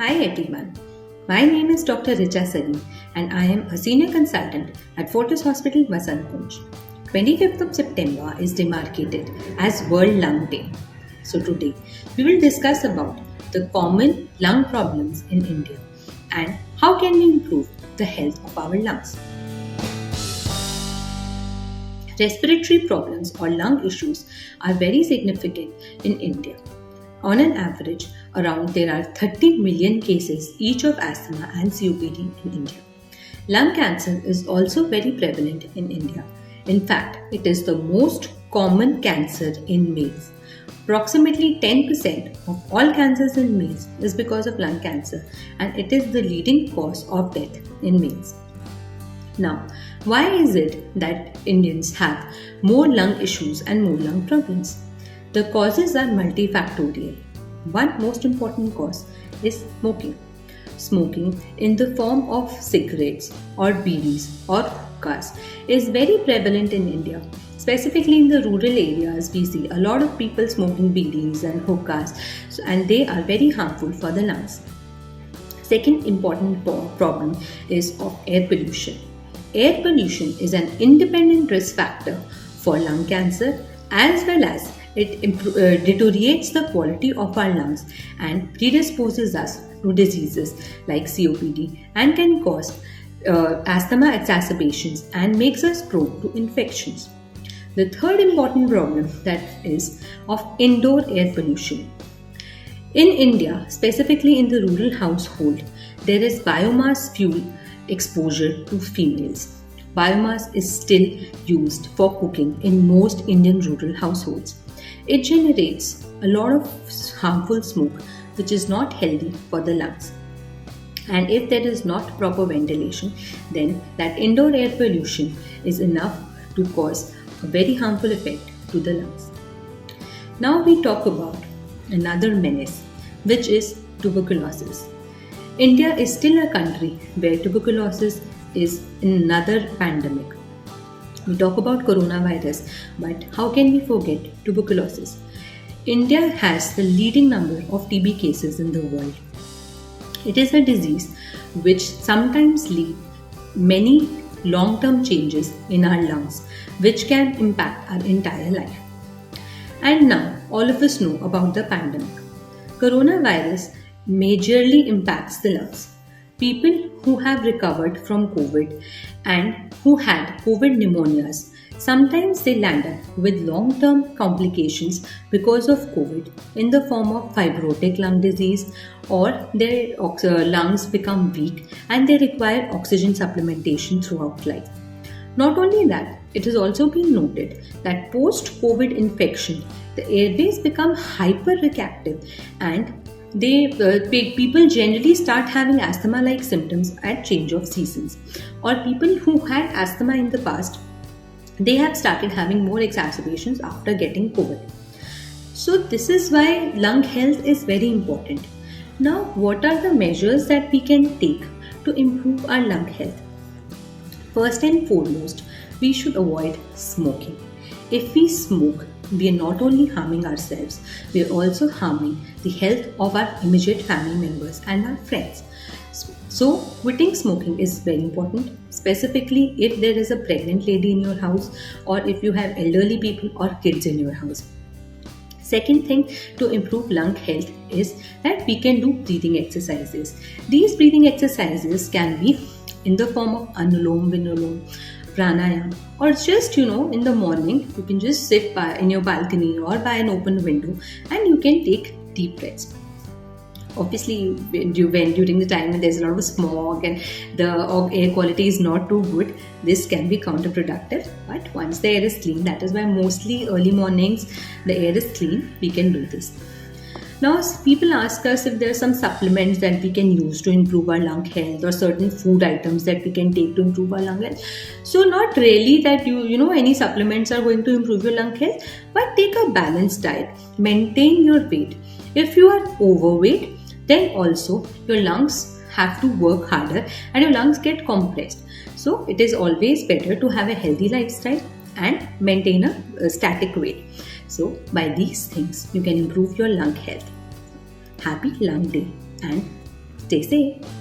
Hi everyone. My name is Dr. Richa Salim and I am a senior consultant at Fortis Hospital, Vasant Kunj. 25th of September is demarcated as World Lung Day. So today we will discuss about the common lung problems in India and how can we improve the health of our lungs. Respiratory problems or lung issues are very significant in India. On an average, there are 30 million cases each of asthma and COPD in India. Lung cancer is also very prevalent in India. In fact, it is the most common cancer in males. Approximately 10% of all cancers in males is because of lung cancer, and it is the leading cause of death in males. Now, why is it that Indians have more lung issues and more lung problems? The causes are multifactorial. One most important cause is smoking. Smoking in the form of cigarettes or bidis or hookahs is very prevalent in India. Specifically in the rural areas, we see a lot of people smoking bidis and hookahs, and they are very harmful for the lungs. Second important problem is of air pollution. Air pollution is an independent risk factor for lung cancer, as well as it deteriorates the quality of our lungs and predisposes us to diseases like COPD and can cause asthma exacerbations and makes us prone to infections. The third important problem that is of indoor air pollution. In India, specifically in the rural household, there is biomass fuel exposure to females. Biomass is still used for cooking in most Indian rural households. It generates a lot of harmful smoke which is not healthy for the lungs. And if there is not proper ventilation, then that indoor air pollution is enough to cause a very harmful effect to the lungs. Now we talk about another menace, which is tuberculosis. India is still a country where tuberculosis is another pandemic. We talk about coronavirus, but how can we forget tuberculosis? India has the leading number of TB cases in the world. It is a disease which sometimes leads many long-term changes in our lungs, which can impact our entire life. And now all of us know about the pandemic. Coronavirus majorly impacts the lungs. People who have recovered from COVID and who had COVID pneumonias, sometimes they land up with long-term complications because of COVID in the form of fibrotic lung disease, or their lungs become weak and they require oxygen supplementation throughout life. Not only that, it has also been noted that post-COVID infection, the airways become hyperreactive and people generally start having asthma-like symptoms at change of seasons, or people who had asthma in the past, they have started having more exacerbations after getting COVID. So this is why lung health is very important. Now, what are the measures that we can take to improve our lung health? First and foremost, we should avoid smoking. If we smoke, we are not only harming ourselves, we are also harming the health of our immediate family members and our friends. So, quitting smoking is very important, specifically if there is a pregnant lady in your house, or if you have elderly people or kids in your house. Second thing to improve lung health is that we can do breathing exercises. These breathing exercises can be in the form of Anulom Vinulom, pranayam, or just in the morning you can just sit in your balcony or by an open window and you can take deep breaths. Obviously, during the time when there's a lot of smog and the air quality is not too good, this can be counterproductive. But once the air is clean, that is why mostly early mornings the air is clean, we can do this. Now, people ask us if there are some supplements that we can use to improve our lung health, or certain food items that we can take to improve our lung health. So, not really that any supplements are going to improve your lung health, but take a balanced diet. Maintain your weight. If you are overweight, then also your lungs have to work harder and your lungs get compressed. So, it is always better to have a healthy lifestyle and maintain a static weight. So, by these things, you can improve your lung health. Happy Lung Day and Stay safe.